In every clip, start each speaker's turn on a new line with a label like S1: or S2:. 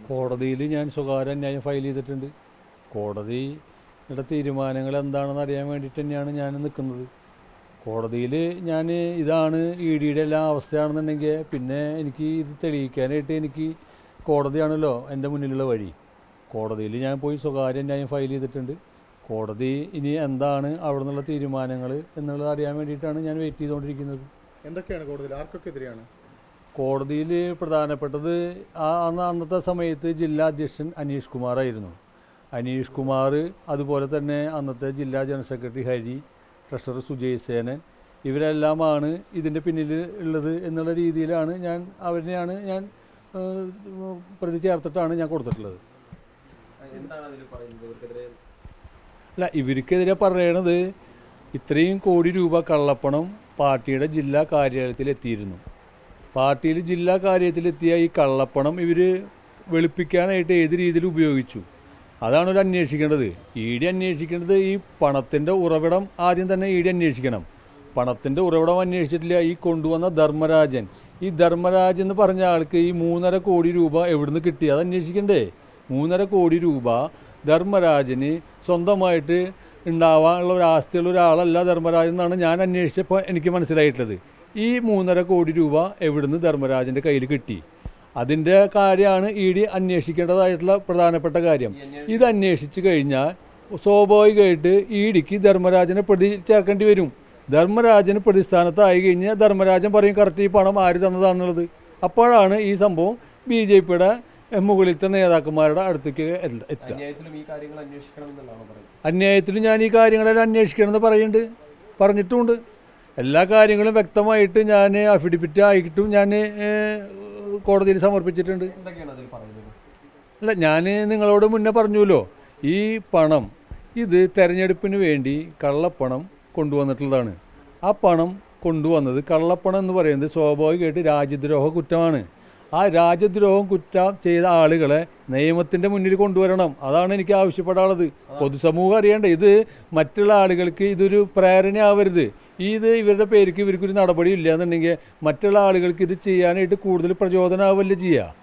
S1: കോടതിയിൽ ഞാൻ സ്വകാര്യ അന്യായം ഫയൽ ചെയ്തിട്ടുണ്ട്. കോടതിയുടെ തീരുമാനങ്ങൾ എന്താണെന്ന് അറിയാൻ വേണ്ടിയിട്ട് തന്നെയാണ് ഞാൻ നിൽക്കുന്നത്. കോടതിയിൽ ഞാൻ ഇതാണ് ഇ ഡിയുടെ എല്ലാ അവസ്ഥയാണെന്നുണ്ടെങ്കിൽ പിന്നെ എനിക്ക് ഇത് തെളിയിക്കാനായിട്ട് എനിക്ക് കോടതിയാണല്ലോ എൻ്റെ മുന്നിലുള്ള വഴി. കോടതിയിൽ ഞാൻ പോയി സ്വകാര്യ അന്യായം ഫയൽ ചെയ്തിട്ടുണ്ട്. കോടതി ഇനി എന്താണ് അവിടെ നിന്നുള്ള തീരുമാനങ്ങൾ എന്നുള്ളത് അറിയാൻ വേണ്ടിയിട്ടാണ് ഞാൻ വെയിറ്റ് ചെയ്തുകൊണ്ടിരിക്കുന്നത്.
S2: എന്തൊക്കെയാണ് കോടതിയിൽ ആർക്കൊക്കെതിരെയാണ്?
S1: കോടതിയിൽ പ്രധാനപ്പെട്ടത് അന്നത്തെ സമയത്ത് ജില്ലാ അധ്യക്ഷൻ അനീഷ് കുമാറായിരുന്നു. അനീഷ് കുമാർ, അതുപോലെ തന്നെ അന്നത്തെ ജില്ലാ general secretary Hari, treasurer Sujay Senan, ഇവരെല്ലാമാണ് ഇതിൻ്റെ പിന്നിൽ ഉള്ളത് എന്നുള്ള രീതിയിലാണ് അവരെയാണ് ഞാൻ പ്രതി ചേർത്തിട്ടാണ് ഞാൻ കൊടുത്തിട്ടുള്ളത്. അല്ല, ഇവർക്കെതിരെ പറയണത് ഇത്രയും കോടി രൂപ കള്ളപ്പണം പാർട്ടിയുടെ ജില്ലാ കാര്യാലയത്തിൽ എത്തിയിരുന്നു. പാർട്ടിയിൽ ജില്ലാ കാര്യത്തിലെത്തിയ ഈ കള്ളപ്പണം ഇവർ വെളുപ്പിക്കാനായിട്ട് ഏത് രീതിയിൽ ഉപയോഗിച്ചു, അതാണ് ഒരു അന്വേഷിക്കേണ്ടത്. ഇ ഡി അന്വേഷിക്കേണ്ടത് ഈ പണത്തിൻ്റെ ഉറവിടം ആദ്യം തന്നെ ഇ ഡി അന്വേഷിക്കണം. പണത്തിൻ്റെ ഉറവിടം അന്വേഷിച്ചിട്ടില്ല. ഈ കൊണ്ടുവന്ന ധർമ്മരാജൻ, ഈ ധർമ്മരാജൻ എന്ന് പറഞ്ഞ ആൾക്ക് ഈ 3.5 കോടി രൂപ എവിടുന്ന് കിട്ടി, അത് അന്വേഷിക്കണ്ടേ? 3.5 കോടി രൂപ ധർമ്മരാജന് സ്വന്തമായിട്ട് ഉണ്ടാവാനുള്ള ഒരു ആസ്തിയുള്ള ഒരാളല്ല ധർമ്മരാജൻ എന്നാണ് ഞാൻ അന്വേഷിച്ചപ്പോൾ എനിക്ക് മനസ്സിലായിട്ടുള്ളത്. ഈ 3.5 കോടി രൂപ എവിടുന്ന് ധർമ്മരാജൻ്റെ കയ്യിൽ കിട്ടി, അതിൻ്റെ കാര്യമാണ് ഇ ഡി അന്വേഷിക്കേണ്ടതായിട്ടുള്ള പ്രധാനപ്പെട്ട കാര്യം. ഇത് അന്വേഷിച്ച് കഴിഞ്ഞാൽ സ്വാഭാവികമായിട്ട് ഇ ഡിക്ക് ധർമ്മരാജനെ പ്രതി ചേർക്കേണ്ടി വരും. ധർമ്മരാജന് പ്രതിസ്ഥാനത്തായി കഴിഞ്ഞാൽ ധർമ്മരാജൻ പറയും കറക്റ്റ് ഈ പണം ആര് തന്നതാണെന്നുള്ളത്. അപ്പോഴാണ് ഈ സംഭവം ബി ജെ പിയുടെ മുകളിലത്തെ നേതാക്കന്മാരുടെ അടുത്തേക്ക് എത്തുക. അന്യായത്തിലും ഞാൻ ഈ കാര്യങ്ങളെല്ലാം അന്വേഷിക്കണമെന്ന് പറഞ്ഞിട്ടുമുണ്ട്. എല്ലാ കാര്യങ്ങളും വ്യക്തമായിട്ട് ഞാൻ അഫിഡവിറ്റ് ആയിട്ടും ഞാൻ കോടതിയിൽ സമർപ്പിച്ചിട്ടുണ്ട്. അല്ല, ഞാൻ നിങ്ങളോട് മുന്നേ പറഞ്ഞുല്ലോ, ഈ പണം ഇത് തെരഞ്ഞെടുപ്പിന് വേണ്ടി കള്ളപ്പണം കൊണ്ടുവന്നിട്ടുള്ളതാണ്. ആ പണം കൊണ്ടുവന്നത്, കള്ളപ്പണം എന്ന് പറയുന്നത് സ്വാഭാവികമായിട്ട് രാജ്യദ്രോഹ കുറ്റമാണ്. ആ രാജ്യദ്രോഹം കുറ്റം ചെയ്ത ആളുകളെ നിയമത്തിൻ്റെ മുന്നിൽ കൊണ്ടുവരണം. അതാണ് എനിക്ക് ആവശ്യപ്പെടാനുള്ളത്. പൊതുസമൂഹം അറിയേണ്ട, ഇത് മറ്റുള്ള ആളുകൾക്ക് ഇതൊരു പ്രേരണയാവരുത്. ഇവരുടെ പേർക്ക് ഇവർക്കൊരു നടപടി ഇല്ല എന്നുണ്ടെങ്കിൽ മറ്റുള്ള ആളുകൾക്ക് ഇത് ചെയ്യാനായിട്ട് കൂടുതൽ പ്രചോദനമാവല്ലേ ചെയ്യുക.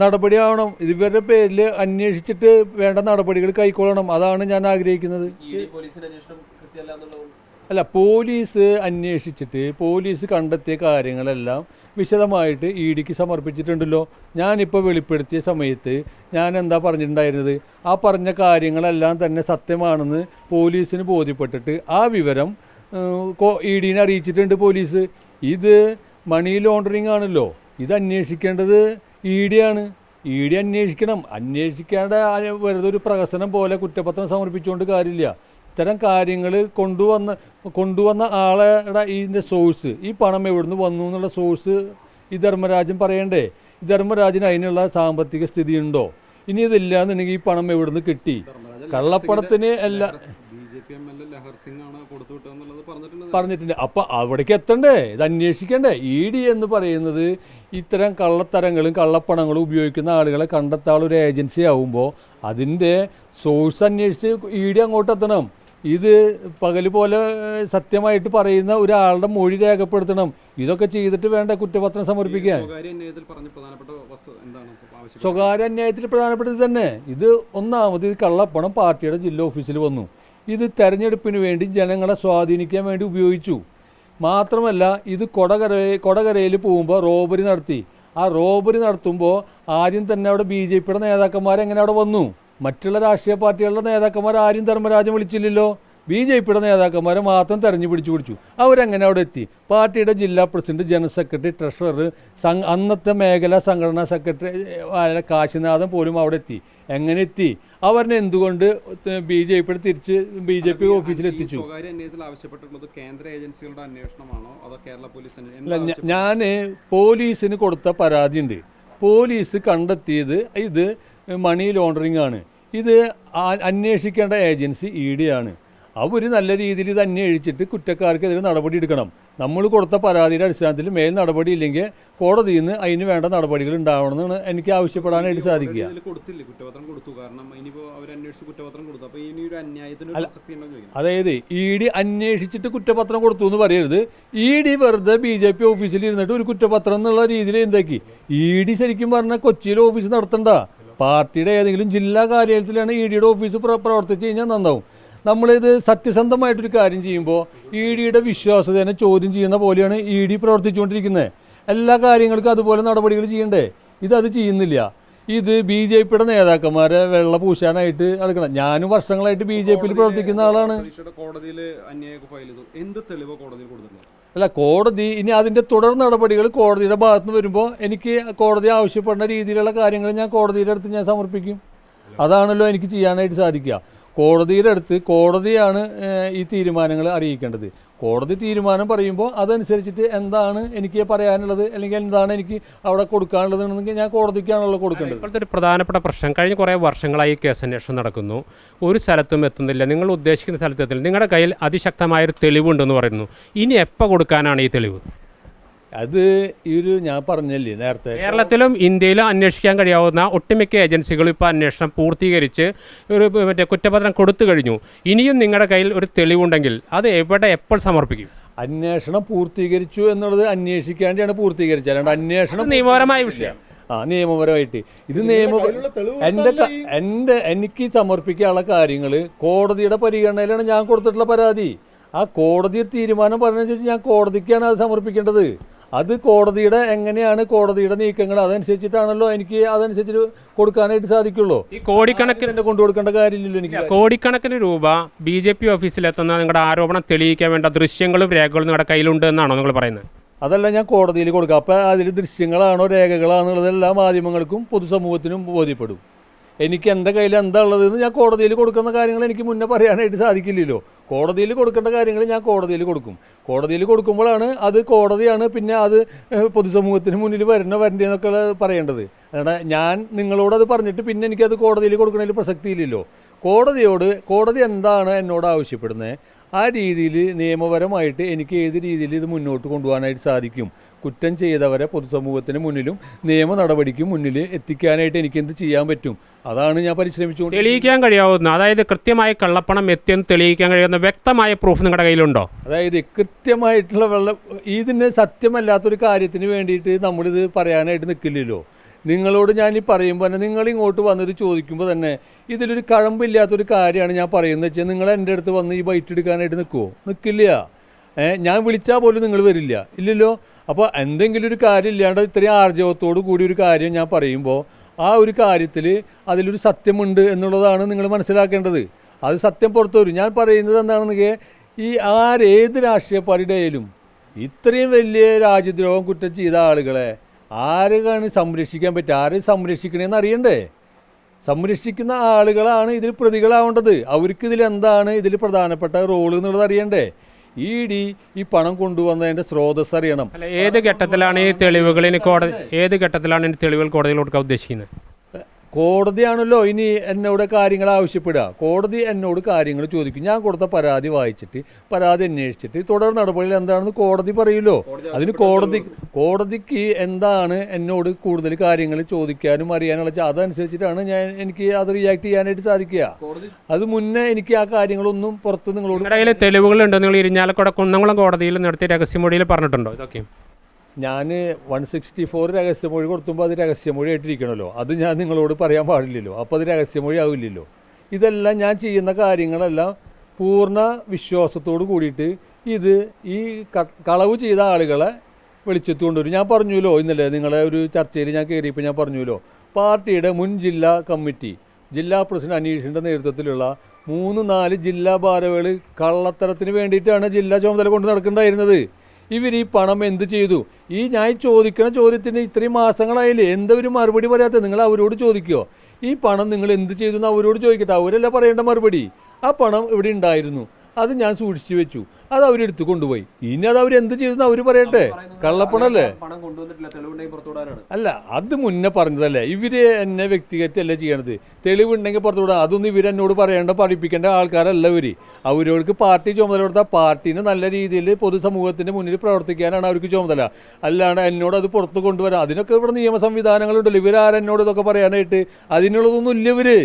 S1: നടപടി ആവണം. ഇവരുടെ പേരിൽ അന്വേഷിച്ചിട്ട് വേണ്ട നടപടികൾ കൈക്കൊള്ളണം. അതാണ് ഞാൻ ആഗ്രഹിക്കുന്നത്. അല്ല, പോലീസ് അന്വേഷിച്ചിട്ട് പോലീസ് കണ്ടെത്തിയ കാര്യങ്ങളെല്ലാം വിശദമായിട്ട് ഇ ഡിക്ക് സമർപ്പിച്ചിട്ടുണ്ടല്ലോ. ഞാനിപ്പോൾ വെളിപ്പെടുത്തിയ സമയത്ത് ഞാൻ എന്താ പറഞ്ഞിട്ടുണ്ടായിരുന്നത്, ആ പറഞ്ഞ കാര്യങ്ങളെല്ലാം തന്നെ സത്യമാണെന്ന് പോലീസിന് ബോധ്യപ്പെട്ടിട്ട് ആ വിവരം ഇ ഡിനെ അറിയിച്ചിട്ടുണ്ട് പോലീസ്. ഇത് മണി ലോണ്ടറിങ് ആണല്ലോ, ഇത് അന്വേഷിക്കേണ്ടത് ഇ ഡി ആണ്. ഇ ഡി അന്വേഷിക്കണം. അന്വേഷിക്കേണ്ട വെറുതെ ഒരു പ്രഹസനം പോലെ കുറ്റപത്രം സമർപ്പിച്ചുകൊണ്ട് കാര്യമില്ല. ഇത്തരം കാര്യങ്ങൾ കൊണ്ടുവന്ന ആളുടെ ഇതിൻ്റെ സോഴ്സ്, ഈ പണം എവിടുന്ന് വന്നു എന്നുള്ള സോഴ്സ് ഈ ധർമ്മരാജൻ പറയണ്ടേ? ഈ ധർമ്മരാജന് അതിനുള്ള സാമ്പത്തിക സ്ഥിതി ഉണ്ടോ? ഇനി ഇതില്ല എന്നുണ്ടെങ്കിൽ ഈ പണം എവിടുന്ന് കിട്ടി? കള്ളപ്പണത്തിന് പറഞ്ഞിട്ടുണ്ട്. അപ്പം അവിടേക്ക് എത്തണ്ടേ? ഇത് അന്വേഷിക്കണ്ടേ? ഇ ഡി എന്ന് പറയുന്നത് ഇത്തരം കള്ളത്തരങ്ങളും കള്ളപ്പണങ്ങളും ഉപയോഗിക്കുന്ന ആളുകളെ കണ്ടെത്താനുള്ള ഒരു ഏജൻസി ആവുമ്പോൾ അതിൻ്റെ സോഴ്സ് അന്വേഷിച്ച് ഇ ഡി അങ്ങോട്ട് എത്തണം. ഇത് പകല് പോലെ സത്യമായിട്ട് പറയുന്ന ഒരാളുടെ മൊഴി രേഖപ്പെടുത്തണം. ഇതൊക്കെ ചെയ്തിട്ട് വേണ്ട കുറ്റപത്രം സമർപ്പിക്കാൻ. സ്വകാര്യ അന്യായത്തിൽ പ്രധാനപ്പെട്ടത് തന്നെ ഇത്. ഒന്നാമത് ഇത് കള്ളപ്പണം പാർട്ടിയുടെ ജില്ലാ ഓഫീസിൽ വന്നു. ഇത് തെരഞ്ഞെടുപ്പിന് വേണ്ടി ജനങ്ങളെ സ്വാധീനിക്കാൻ വേണ്ടി ഉപയോഗിച്ചു. മാത്രമല്ല, ഇത് കൊടകരയിൽ പോകുമ്പോൾ റോബറി നടത്തി. ആ റോബറി നടത്തുമ്പോൾ ആദ്യം തന്നെ അവിടെ ബി ജെ പിയുടെ നേതാക്കന്മാരെങ്ങനെ അവിടെ വന്നു? മറ്റുള്ള രാഷ്ട്രീയ പാർട്ടികളുടെ നേതാക്കന്മാർ ആരും ധർമ്മരാജൻ വിളിച്ചില്ലല്ലോ. ബി ജെ പിയുടെ നേതാക്കന്മാരെ മാത്രം തെരഞ്ഞു പിടിച്ചു. അവരെങ്ങനെ അവിടെ എത്തി? പാർട്ടിയുടെ ജില്ലാ പ്രസിഡന്റ്, ജനറൽ സെക്രട്ടറി, ട്രഷറർ, അന്നത്തെ മേഖലാ സംഘടനാ സെക്രട്ടറി കാശിനാഥൻ പോലും അവിടെ എത്തി. എങ്ങനെ എത്തി? അവരെ എന്തുകൊണ്ട് ബി ജെ പിയുടെ തിരിച്ച് ബി ജെ പി ഓഫീസിൽ എത്തിച്ചു? ഞാൻ പോലീസിന് കൊടുത്ത പരാതിയുണ്ട്. പോലീസ് കണ്ടെത്തിയത് ഇത് മണി ലോണ്ടറിങ് ആണ്. ഇത് അന്വേഷിക്കേണ്ട ഏജൻസി ഇ ഡി ആണ്. അവർ നല്ല രീതിയിൽ ഇത് അന്വേഷിച്ചിട്ട് കുറ്റക്കാർക്കെതിരെ നടപടി എടുക്കണം. നമ്മൾ കൊടുത്ത പരാതിയുടെ അടിസ്ഥാനത്തിൽ മേൽ നടപടി ഇല്ലെങ്കിൽ കോടതിയിൽ നിന്ന് അതിന് വേണ്ട നടപടികൾ ഉണ്ടാവണമെന്നാണ് എനിക്ക് ആവശ്യപ്പെടാനായിട്ട് സാധിക്കുക. അതായത് ED അന്വേഷിച്ചിട്ട് കുറ്റപത്രം കൊടുത്തു എന്ന് പറയരുത്. ED വെറുതെ BJP ഓഫീസിൽ ഇരുന്നിട്ട് ഒരു കുറ്റപത്രം എന്നുള്ള രീതിയിൽ എന്താക്കി. ED ശരിക്കും പറഞ്ഞാൽ കൊച്ചിയിൽ ഓഫീസ് നടത്തണ്ട, പാർട്ടിയുടെ ഏതെങ്കിലും ജില്ലാ കാര്യാലയത്തിലാണ് EDയുടെ ഓഫീസ് പ്രവർത്തിച്ച് കഴിഞ്ഞാൽ നന്നാവും. നമ്മളിത് സത്യസന്ധമായിട്ടൊരു കാര്യം ചെയ്യുമ്പോൾ EDയുടെ വിശ്വാസ്യതയെ ചോദ്യം ചെയ്യുന്ന പോലെയാണ് ED പ്രവർത്തിച്ചുകൊണ്ടിരിക്കുന്നത്. എല്ലാ കാര്യങ്ങൾക്കും അതുപോലെ നടപടികൾ ചെയ്യണ്ടേ, ഇതത് ചെയ്യുന്നില്ല. ഇത് BJPയുടെ നേതാക്കന്മാരെ വെള്ള പൂശാനായിട്ട് നടക്കണം. ഞാനും വർഷങ്ങളായിട്ട് BJPയിൽ പ്രവർത്തിക്കുന്ന ആളാണ്. അല്ല, കോടതി ഇനി അതിൻ്റെ തുടർ നടപടികൾ കോടതിയുടെ ഭാഗത്ത് നിന്ന് വരുമ്പോൾ എനിക്ക് കോടതി ആവശ്യപ്പെടുന്ന രീതിയിലുള്ള കാര്യങ്ങൾ ഞാൻ കോടതിയുടെ അടുത്ത് ഞാൻ സമർപ്പിക്കും. അതാണല്ലോ എനിക്ക് ചെയ്യാനായിട്ട് സാധിക്കുക. കോടതിയുടെ അടുത്ത് കോടതിയാണ് ഈ തീരുമാനങ്ങൾ അറിയിക്കേണ്ടത്. കോടതി തീരുമാനം പറയുമ്പോൾ അതനുസരിച്ചിട്ട് എന്താണ് എനിക്ക് പറയാനുള്ളത് അല്ലെങ്കിൽ എന്താണ് എനിക്ക് അവിടെ കൊടുക്കാനുള്ളത് എന്നെങ്കിൽ ഞാൻ കോടതിക്കാണല്ലോ കൊടുക്കേണ്ടത്.
S3: ഇപ്പോഴത്തെ ഒരു പ്രധാനപ്പെട്ട പ്രശ്നം, കഴിഞ്ഞ കുറേ വർഷങ്ങളായി കേസ് അന്വേഷണം നടക്കുന്നു, ഒരു സ്ഥലത്തും എത്തുന്നില്ല. നിങ്ങൾ ഉദ്ദേശിക്കുന്ന സ്ഥലത്ത് എത്തുന്നില്ല. നിങ്ങളുടെ കയ്യിൽ അതിശക്തമായൊരു തെളിവുണ്ടെന്ന് പറയുന്നു. ഇനി എപ്പോൾ കൊടുക്കാനാണ് ഈ തെളിവ്?
S1: അത് ഞാൻ പറഞ്ഞല്ലേ നേരത്തെ,
S3: കേരളത്തിലും ഇന്ത്യയിലും അന്വേഷിക്കാൻ കഴിയാവുന്ന ഒട്ടുമിക്ക ഏജൻസികളും ഇപ്പോൾ അന്വേഷണം പൂർത്തീകരിച്ച് മറ്റേ കുറ്റപത്രം കൊടുത്തു കഴിഞ്ഞു. ഇനിയും നിങ്ങളുടെ കയ്യിൽ ഒരു തെളിവുണ്ടെങ്കിൽ അത് എവിടെ എപ്പോൾ സമർപ്പിക്കും?
S1: അന്വേഷണം പൂർത്തീകരിച്ചു എന്നുള്ളത് അന്വേഷിക്കാണ്ടാണ് പൂർത്തീകരിച്ചത്, അല്ലാണ്ട് അന്വേഷണം
S3: നിയമപരമായ വിഷയം.
S1: നിയമപരമായിട്ട് ഇത് എനിക്ക് സമർപ്പിക്കാനുള്ള കാര്യങ്ങൾ കോടതിയുടെ പരിഗണനയിലാണ് ഞാൻ കൊടുത്തിട്ടുള്ള പരാതി. ആ കോടതി തീരുമാനം പറഞ്ഞനുസരിച്ച് ഞാൻ കോടതിക്കാണ് അത് സമർപ്പിക്കേണ്ടത്. അത് കോടതിയുടെ എങ്ങനെയാണ് കോടതിയുടെ നീക്കങ്ങൾ അതനുസരിച്ചിട്ടാണല്ലോ എനിക്ക് അതനുസരിച്ച് കൊടുക്കാനായിട്ട് സാധിക്കുള്ളൂ.
S3: ഈ കോടിക്കണക്കിന്
S1: എന്നെ കൊണ്ടു കൊടുക്കേണ്ട കാര്യമില്ലല്ലോ. എനിക്ക്
S3: കോടിക്കണക്കിന് രൂപ BJP ഓഫീസിലെത്തുന്ന നിങ്ങളുടെ ആരോപണം തെളിയിക്കാൻ വേണ്ട ദൃശ്യങ്ങളും രേഖകളും നിങ്ങളുടെ കയ്യിലുണ്ട് എന്നാണോ നിങ്ങൾ പറയുന്നത്?
S1: അതല്ല ഞാൻ കോടതിയിൽ കൊടുക്കുക. അപ്പം അതിൽ ദൃശ്യങ്ങളാണോ രേഖകളാണെന്നുള്ളത് എല്ലാ മാധ്യമങ്ങൾക്കും പൊതുസമൂഹത്തിനും ബോധ്യപ്പെടും. എനിക്ക് എൻ്റെ കയ്യിൽ എന്താ ഉള്ളതെന്ന് ഞാൻ കോടതിയിൽ കൊടുക്കുന്ന കാര്യങ്ങൾ എനിക്ക് മുന്നേ പറയാനായിട്ട് സാധിക്കില്ലല്ലോ. കോടതിയിൽ കൊടുക്കേണ്ട കാര്യങ്ങൾ ഞാൻ കോടതിയിൽ കൊടുക്കും. കോടതിയിൽ കൊടുക്കുമ്പോഴാണ് അത് കോടതിയാണ് പിന്നെ അത് പൊതുസമൂഹത്തിന് മുന്നിൽ വരേണ്ടതെന്നൊക്കെ പറയേണ്ടത്. കാരണം ഞാൻ നിങ്ങളോടത് പറഞ്ഞിട്ട് പിന്നെ എനിക്കത് കോടതിയിൽ കൊടുക്കണതിൽ പ്രസക്തിയില്ലല്ലോ. കോടതി എന്താണ് എന്നോട് ആവശ്യപ്പെടുന്നത് ആ രീതിയിൽ നിയമപരമായിട്ട് എനിക്ക് ഏത് രീതിയിൽ ഇത് മുന്നോട്ട് കൊണ്ടുപോകാനായിട്ട് സാധിക്കും. കുറ്റം ചെയ്തവരെ പൊതുസമൂഹത്തിന് മുന്നിലും നിയമ നടപടിക്ക് മുന്നിൽ എത്തിക്കാനായിട്ട് എനിക്ക് എന്ത് ചെയ്യാൻ പറ്റും, അതാണ് ഞാൻ പരിശ്രമിച്ചുകൊണ്ട്.
S3: തെളിയിക്കാൻ കഴിയാവുന്ന, അതായത് കൃത്യമായി കള്ളപ്പണം എത്തിയെന്ന് തെളിയിക്കാൻ കഴിയുന്ന വ്യക്തമായ പ്രൂഫ് നിങ്ങളുടെ കയ്യിലുണ്ടോ?
S1: അതായത് കൃത്യമായിട്ടുള്ള ഇതിന് സത്യമല്ലാത്തൊരു കാര്യത്തിന് വേണ്ടിയിട്ട് നമ്മളിത് പറയാനായിട്ട് നിൽക്കില്ലല്ലോ. നിങ്ങളോട് ഞാൻ ഈ പറയുമ്പോൾ തന്നെ നിങ്ങളിങ്ങോട്ട് വന്നത് ചോദിക്കുമ്പോൾ തന്നെ ഇതിലൊരു കഴമ്പില്ലാത്തൊരു കാര്യമാണ് ഞാൻ പറയുന്നത് വെച്ചാൽ നിങ്ങൾ എൻ്റെ അടുത്ത് വന്ന് ഈ ബൈറ്റ് എടുക്കാനായിട്ട് നിൽക്കുമോ? നിൽക്കില്ല. ഞാൻ വിളിച്ചാൽ പോലും നിങ്ങൾ വരില്ല, ഇല്ലല്ലോ. അപ്പോൾ എന്തെങ്കിലും ഒരു കാര്യം ഇല്ലാണ്ട് ഇത്രയും ആർജവത്തോടു കൂടി ഒരു കാര്യം ഞാൻ പറയുമ്പോൾ ആ ഒരു കാര്യത്തിൽ അതിലൊരു സത്യമുണ്ട് എന്നുള്ളതാണ് നിങ്ങൾ മനസ്സിലാക്കേണ്ടത്. അത് സത്യം പുറത്തു വരും. ഞാൻ പറയുന്നത് എന്താണെന്നെങ്കിൽ ഏത് രാഷ്ട്രീയ പാർട്ടിയുടെയായാലും ഇത്രയും വലിയ രാജ്യദ്രോഹം കുറ്റം ചെയ്ത ആളുകളെ ആരെയാണ് സംരക്ഷിക്കാൻ പറ്റുക? ആരെ സംരക്ഷിക്കണമെന്ന് അറിയണ്ടേ? സംരക്ഷിക്കുന്ന ആളുകളാണ് ഇതിൽ പ്രതികളാവേണ്ടത്. അവർക്ക് ഇതിലെന്താണ് ഇതിൽ പ്രധാനപ്പെട്ട റോള് എന്നുള്ളത് അറിയണ്ടേ? ED ഈ പണം കൊണ്ടുവന്നതിൻ്റെ സ്രോതസ് അറിയണം.
S3: ഏത് ഘട്ടത്തിലാണ് ഈ തെളിവുകൾ കോടതിയിൽ കൊടുക്കാൻ ഉദ്ദേശിക്കുന്നത്?
S1: കോടതിയാണല്ലോ ഇനി എന്നോട് കാര്യങ്ങൾ ആവശ്യപ്പെടുക. കോടതി എന്നോട് കാര്യങ്ങൾ ചോദിക്കും. ഞാൻ കൊടുത്ത പരാതി വായിച്ചിട്ട് പരാതി അന്വേഷിച്ചിട്ട് തുടർ നടപടികൾ എന്താണെന്ന് കോടതി പറയുമല്ലോ. അതിന് കോടതിക്ക് എന്താണ് എന്നോട് കൂടുതൽ കാര്യങ്ങൾ ചോദിക്കാനും അറിയാനുള്ള അതനുസരിച്ചിട്ടാണ് എനിക്ക് അത് റിയാക്ട് ചെയ്യാനായിട്ട് സാധിക്കുക. അത് മുന്നേ എനിക്ക് ആ കാര്യങ്ങളൊന്നും പുറത്ത് നിങ്ങളോട്
S3: തെളിവുകളുണ്ട്. നിങ്ങൾ ഇരിഞ്ഞാലക്കുട കുന്നംകുളം കോടതിയിൽ നടത്തിയ രഹസ്യമൊഴിയിൽ പറഞ്ഞിട്ടുണ്ടോ ഇതൊക്കെ?
S1: ഞാൻ 164 രഹസ്യമൊഴി കൊടുത്തുമ്പോൾ അത് രഹസ്യമൊഴി ആയിട്ടിരിക്കണമല്ലോ. അത് ഞാൻ നിങ്ങളോട് പറയാൻ പാടില്ലല്ലോ. അപ്പോൾ അത് രഹസ്യമൊഴി ആവില്ലല്ലോ. ഇതെല്ലാം ഞാൻ ചെയ്യുന്ന കാര്യങ്ങളെല്ലാം പൂർണ്ണ വിശ്വാസത്തോട് കൂടിയിട്ട് ഈ കളവ് ചെയ്ത ആളുകളെ വെളിച്ചത്ത് കൊണ്ടുവരും. ഞാൻ പറഞ്ഞല്ലോ ഇന്നലെ നിങ്ങളെ ഒരു ചർച്ചയിൽ ഞാൻ കയറിയപ്പോൾ ഞാൻ പറഞ്ഞല്ലോ, പാർട്ടിയുടെ മുൻ ജില്ലാ കമ്മിറ്റി ജില്ലാ പ്രസിഡന്റ് അനീഷിൻ്റെ നേതൃത്വത്തിലുള്ള 3-4 ജില്ലാ ഭാരവാഹികൾ കള്ളത്തരത്തിന് വേണ്ടിയിട്ടാണ് ജില്ലാ ചുമതല കൊണ്ട് നടക്കേണ്ടായിരുന്നത്. ഇവർ ഈ പണം എന്ത് ചെയ്തു? ഞാൻ ചോദിക്കുന്ന ചോദ്യത്തിന് ഇത്രയും മാസങ്ങളായില്ലേ, എന്താ ഒരു മറുപടി പറയാത്തത്? നിങ്ങൾ അവരോട് ചോദിക്കുമോ? ഈ പണം നിങ്ങൾ എന്ത് ചെയ്തു എന്ന് അവരോട് ചോദിക്കട്ടെ. അവരല്ല പറയേണ്ട മറുപടി. ആ പണം ഇവിടെ ഉണ്ടായിരുന്നു, അത് ഞാൻ സൂക്ഷിച്ചു വെച്ചു. അത് അവരെടുത്ത് കൊണ്ടുപോയി. ഇനി അത് അവരെന്ത് ചെയ്തെന്ന് അവർ പറയട്ടെ. കള്ളപ്പണല്ലേ? അല്ല, അത് മുന്നേ പറഞ്ഞതല്ലേ. ഇവര് എന്നെ വ്യക്തിഗതമല്ലേ ചെയ്യണത്. തെളിവുണ്ടെങ്കിൽ പുറത്തുവിടാ. അതൊന്നും ഇവരെന്നോട് പറയേണ്ട പഠിപ്പിക്കേണ്ട ആൾക്കാരല്ല ഇവര്. അവരവർക്ക് പാർട്ടി ചുമതല കൊടുത്താൽ പാർട്ടീനെ നല്ല രീതിയിൽ പൊതുസമൂഹത്തിന്റെ മുന്നിൽ പ്രവർത്തിക്കാനാണ് അവർക്ക് ചുമതല. അല്ലാണ്ട് എന്നോട് അത് പുറത്ത് കൊണ്ടുവരാം. അതിനൊക്കെ ഇവിടെ നിയമ സംവിധാനങ്ങളുണ്ടല്ലോ. ഇവരാരെന്നോട് ഇതൊക്കെ പറയാനായിട്ട്? അതിനുള്ളതൊന്നും ഇല്ല ഇവര്.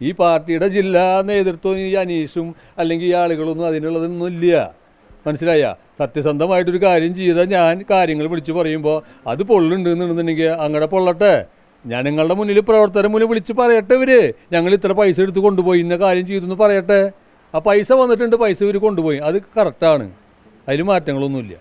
S1: ഈ പാർട്ടിയുടെ ജില്ലാ നേതൃത്വം ഈ അനീഷും അല്ലെങ്കിൽ ഈ ആളുകളൊന്നും അതിനുള്ളതൊന്നും ഇല്ല. മനസ്സിലായ? സത്യസന്ധമായിട്ടൊരു കാര്യം ചെയ്താൽ ഞാൻ കാര്യങ്ങൾ വിളിച്ച് പറയുമ്പോൾ അത് പൊള്ളുണ്ടെന്നുണ്ടെന്നുണ്ടെങ്കിൽ അങ്ങനെ പൊള്ളട്ടെ. ഞാൻ നിങ്ങളുടെ മുന്നിൽ പ്രവർത്തകരുടെ മുന്നിൽ വിളിച്ച് പറയട്ടെ. ഇവര് ഞങ്ങൾ ഇത്ര പൈസ എടുത്ത് കൊണ്ടുപോയി, ഇന്ന കാര്യം ചെയ്തെന്ന് പറയട്ടെ. ആ പൈസ വന്നിട്ടുണ്ട്, പൈസ ഇവർ കൊണ്ടുപോയി. അത് കറക്റ്റാണ്, അതിൽ മാറ്റങ്ങളൊന്നുമില്ല.